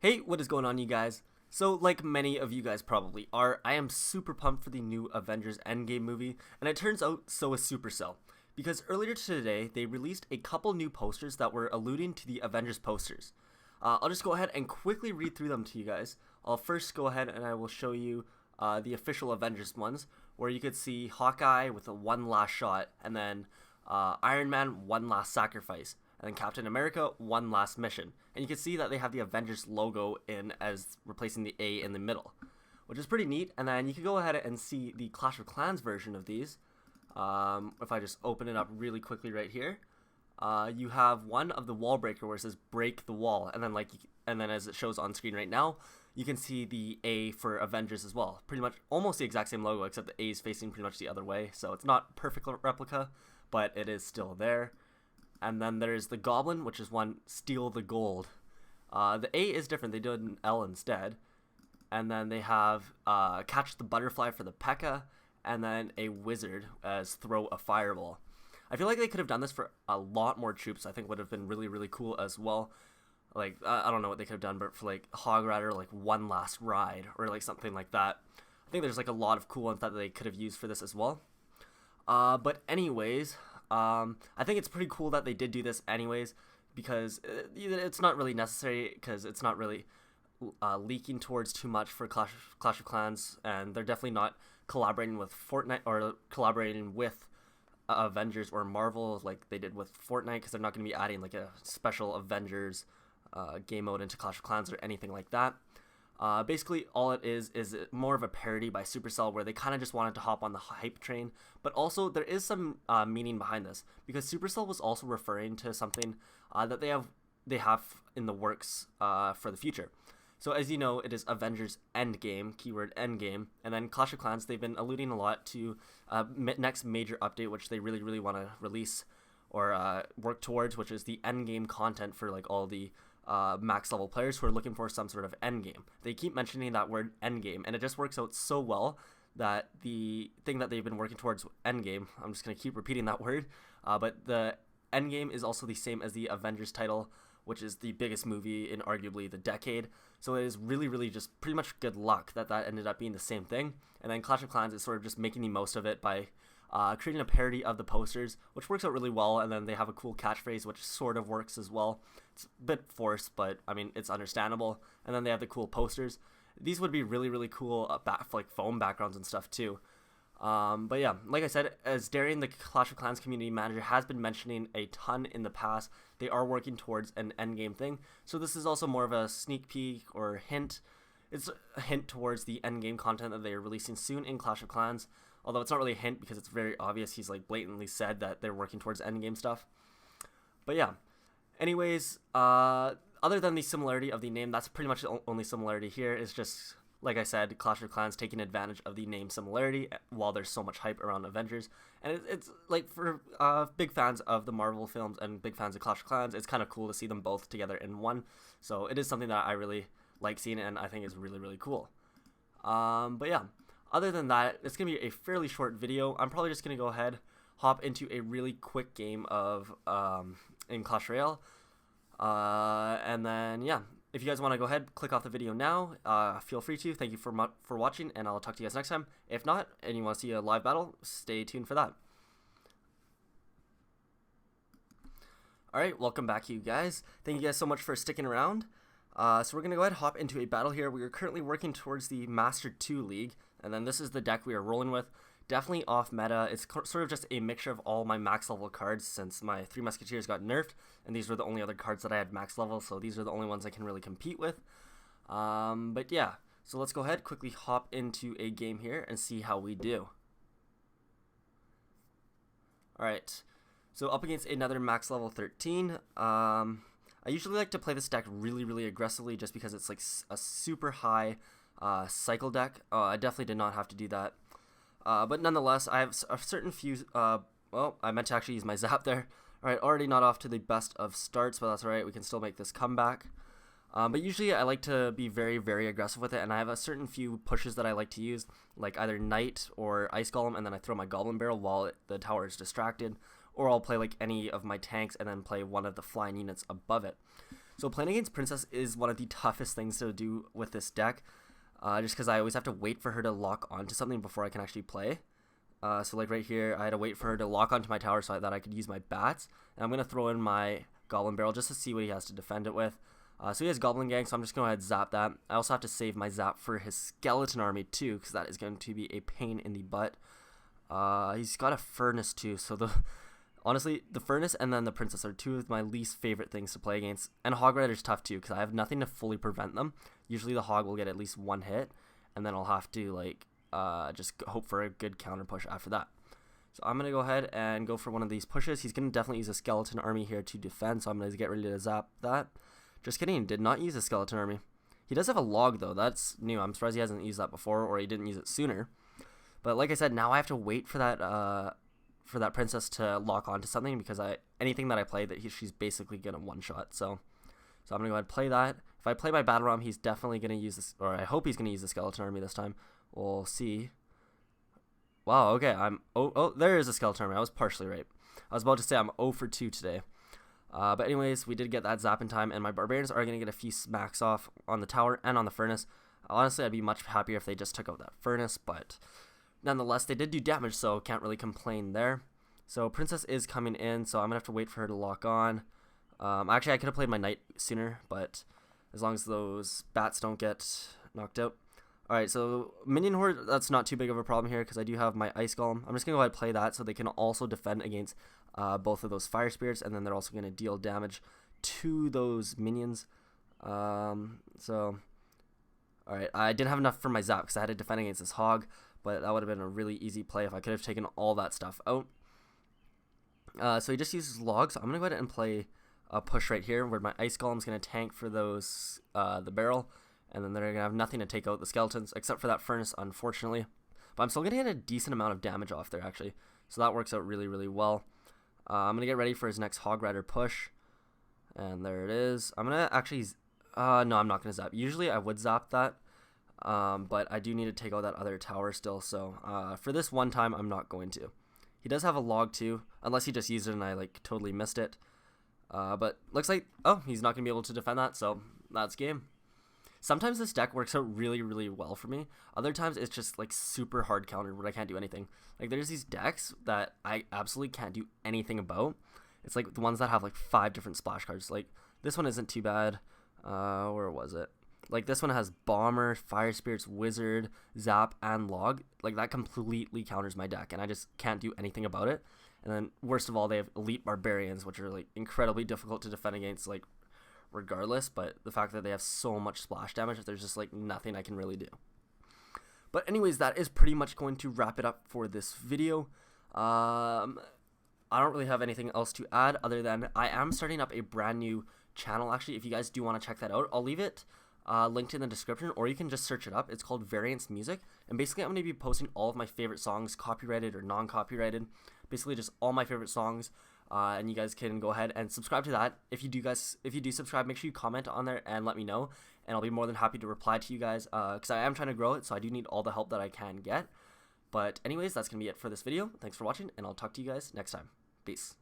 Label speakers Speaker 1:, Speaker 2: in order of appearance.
Speaker 1: Hey, what is going on, you guys? So, like many of you guys probably are, I am super pumped for the new Avengers Endgame movie, and it turns out so is Supercell. Because earlier today, they released a couple new posters that were alluding to the Avengers posters. I'll just go ahead and quickly read through them to you guys. I'll first go ahead and I will show you the official Avengers ones, where you could see Hawkeye with a one last shot, and then Iron Man, one last sacrifice, and then Captain America, one last mission. And you can see that they have the Avengers logo in as replacing the A in the middle, which is pretty neat. And then you can go ahead and see the Clash of Clans version of these. If I just open it up really quickly right here, you have one of the wall breaker where it says break the wall, and then as it shows on screen right now, you can see the A for Avengers as well. Pretty much almost the exact same logo, except the A is facing pretty much the other way, so it's not perfect replica, but it is still there. And then there's the Goblin, which is one steal the gold. The A is different, they do an L instead. And then they have catch the butterfly for the P.E.K.K.A, and then a wizard as throw a fireball. I feel like they could have done this for a lot more troops. I think would have been really, really cool as well. Like, I don't know what they could have done, but for like Hog Rider, like one last ride, or like something like that. I think there's like a lot of cool ones that they could have used for this as well. But anyways, I think it's pretty cool that they did do this anyways, because it's not really necessary, because it's not really leaking towards too much for Clash of Clans, and they're definitely not collaborating with Fortnite or collaborating with Avengers or Marvel like they did with Fortnite, because they're not going to be adding like a special Avengers game mode into Clash of Clans or anything like that. Basically, all it is more of a parody by Supercell, where they kind of just wanted to hop on the hype train, but also there is some meaning behind this, because Supercell was also referring to something that they have in the works for the future. So as you know, it is Avengers Endgame, keyword Endgame, and then Clash of Clans, they've been alluding a lot to next major update, which they really, really want to release or work towards, which is the Endgame content for like all the max level players who are looking for some sort of endgame. They keep mentioning that word endgame, and it just works out so well that the thing that they've been working towards endgame, I'm just going to keep repeating that word, but the endgame is also the same as the Avengers title, which is the biggest movie in arguably the decade. So it is really, really just pretty much good luck that ended up being the same thing. And then Clash of Clans is sort of just making the most of it by creating a parody of the posters, which works out really well. And then they have a cool catchphrase, which sort of works as well. It's a bit forced, but I mean, it's understandable. And then they have the cool posters. These would be really, really cool like foam backgrounds and stuff too. But yeah, like I said, as Darian, the Clash of Clans community manager, has been mentioning a ton in the past, they are working towards an endgame thing. So this is also more of a sneak peek or hint. It's a hint towards the endgame content that they are releasing soon in Clash of Clans. Although it's not really a hint, because it's very obvious. He's like blatantly said that they're working towards endgame stuff. But yeah. Anyways, other than the similarity of the name, that's pretty much the only similarity here. Is just, like I said, Clash of Clans taking advantage of the name similarity while there's so much hype around Avengers. And it's like for big fans of the Marvel films and big fans of Clash of Clans, it's kind of cool to see them both together in one. So it is something that I really like seeing, and I think is really, really cool. But yeah, other than that, it's going to be a fairly short video. I'm probably just going to go ahead, hop into a really quick game of in Clash Royale. And then, yeah. If you guys want to go ahead, click off the video now, feel free to. Thank you for watching, and I'll talk to you guys next time. If not, and you want to see a live battle, stay tuned for that. Alright, welcome back, you guys. Thank you guys so much for sticking around. So we're going to go ahead and hop into a battle here. We are currently working towards the Master 2 League, and then this is the deck we are rolling with. Definitely off meta. It's sort of just a mixture of all my max level cards, since my 3 Musketeers got nerfed, and these were the only other cards that I had max level, so these are the only ones I can really compete with. But yeah, so let's go ahead, quickly hop into a game here and see how we do. Alright, so up against another max level 13. I usually like to play this deck really, really aggressively, just because it's like a super high cycle deck. I definitely did not have to do that. But nonetheless, I have a certain few, well, I meant to actually use my zap there. Alright, already not off to the best of starts, but that's alright, we can still make this comeback. But usually I like to be very, very aggressive with it, and I have a certain few pushes that I like to use, like either Knight or Ice Golem, and then I throw my Goblin Barrel while the tower is distracted, or I'll play like any of my tanks and then play one of the flying units above it. So playing against Princess is one of the toughest things to do with this deck, just because I always have to wait for her to lock onto something before I can actually play. So like right here, I had to wait for her to lock onto my tower so that I could use my bats. And I'm going to throw in my Goblin Barrel just to see what he has to defend it with. So he has Goblin Gang, so I'm just going to go ahead and zap that. I also have to save my zap for his Skeleton Army too, because that is going to be a pain in the butt. He's got a Furnace too, so honestly, the Furnace and then the Princess are two of my least favorite things to play against. And Hog Rider's tough too, because I have nothing to fully prevent them. Usually the Hog will get at least one hit, and then I'll have to like just hope for a good counter push after that. So I'm going to go ahead and go for one of these pushes. He's going to definitely use a Skeleton Army here to defend, so I'm going to get ready to zap that. Just kidding, did not use a Skeleton Army. He does have a log though, that's new. I'm surprised he hasn't used that before, or he didn't use it sooner. But like I said, now I have to wait for that Princess to lock onto something, because anything that I play, she's basically gonna one-shot. So I'm gonna go ahead and play that. If I play my Battle Ram, he's definitely gonna use this, or I hope he's gonna use the Skeleton Army this time. We'll see. Wow, okay, there is a Skeleton Army. I was partially right. I was about to say I'm 0 for 2 today. But anyways, we did get that zap in time, and my Barbarians are going to get a few smacks off on the tower and on the Furnace. Honestly, I'd be much happier if they just took out that Furnace, but nonetheless, they did do damage, so can't really complain there. So Princess is coming in, so I'm going to have to wait for her to lock on. Actually, I could have played my Knight sooner, but as long as those bats don't get knocked out. Alright, so Minion Horde, that's not too big of a problem here, because I do have my Ice Golem. I'm just going to go ahead and play that, so they can also defend against both of those Fire Spirits, and then they're also going to deal damage to those minions. Alright, I didn't have enough for my zap, because I had to defend against this Hog, but that would have been a really easy play if I could have taken all that stuff out. So he just uses logs, so I'm going to go ahead and play a push right here, where my Ice Golem is going to tank for those, the barrel. And then they're going to have nothing to take out the skeletons, except for that Furnace, unfortunately. But I'm still going to get a decent amount of damage off there, actually. So that works out really, really well. I'm going to get ready for his next Hog Rider push. And there it is. I'm going to actually... no, I'm not going to zap. Usually I would zap that. But I do need to take out that other tower still. So for this one time, I'm not going to. He does have a log too, unless he just used it and I like totally missed it. But looks like... Oh, he's not going to be able to defend that, so that's game. Sometimes this deck works out really, really well for me. Other times it's just like super hard countered where I can't do anything. Like there's these decks that I absolutely can't do anything about. It's like the ones that have like 5 different splash cards. Like this one isn't too bad. Where was it? Like this one has Bomber, Fire Spirits, Wizard, Zap, and Log. Like that completely counters my deck and I just can't do anything about it. And then worst of all, they have Elite Barbarians, which are like incredibly difficult to defend against, like regardless, but the fact that they have so much splash damage, there's just like nothing I can really do. But anyways, that is pretty much going to wrap it up for this video. I don't really have anything else to add other than I am starting up a brand new channel. Actually, if you guys do want to check that out, I'll leave it linked in the description, or you can just search it up. It's called Variance Music, and basically I'm going to be posting all of my favorite songs, copyrighted or non-copyrighted, basically just all my favorite songs. And you guys can go ahead and subscribe to that. If you do subscribe, make sure you comment on there and let me know, and I'll be more than happy to reply to you guys, because I am trying to grow it, so I do need all the help that I can get. But anyways, that's gonna be it for this video. Thanks for watching, and I'll talk to you guys next time. Peace.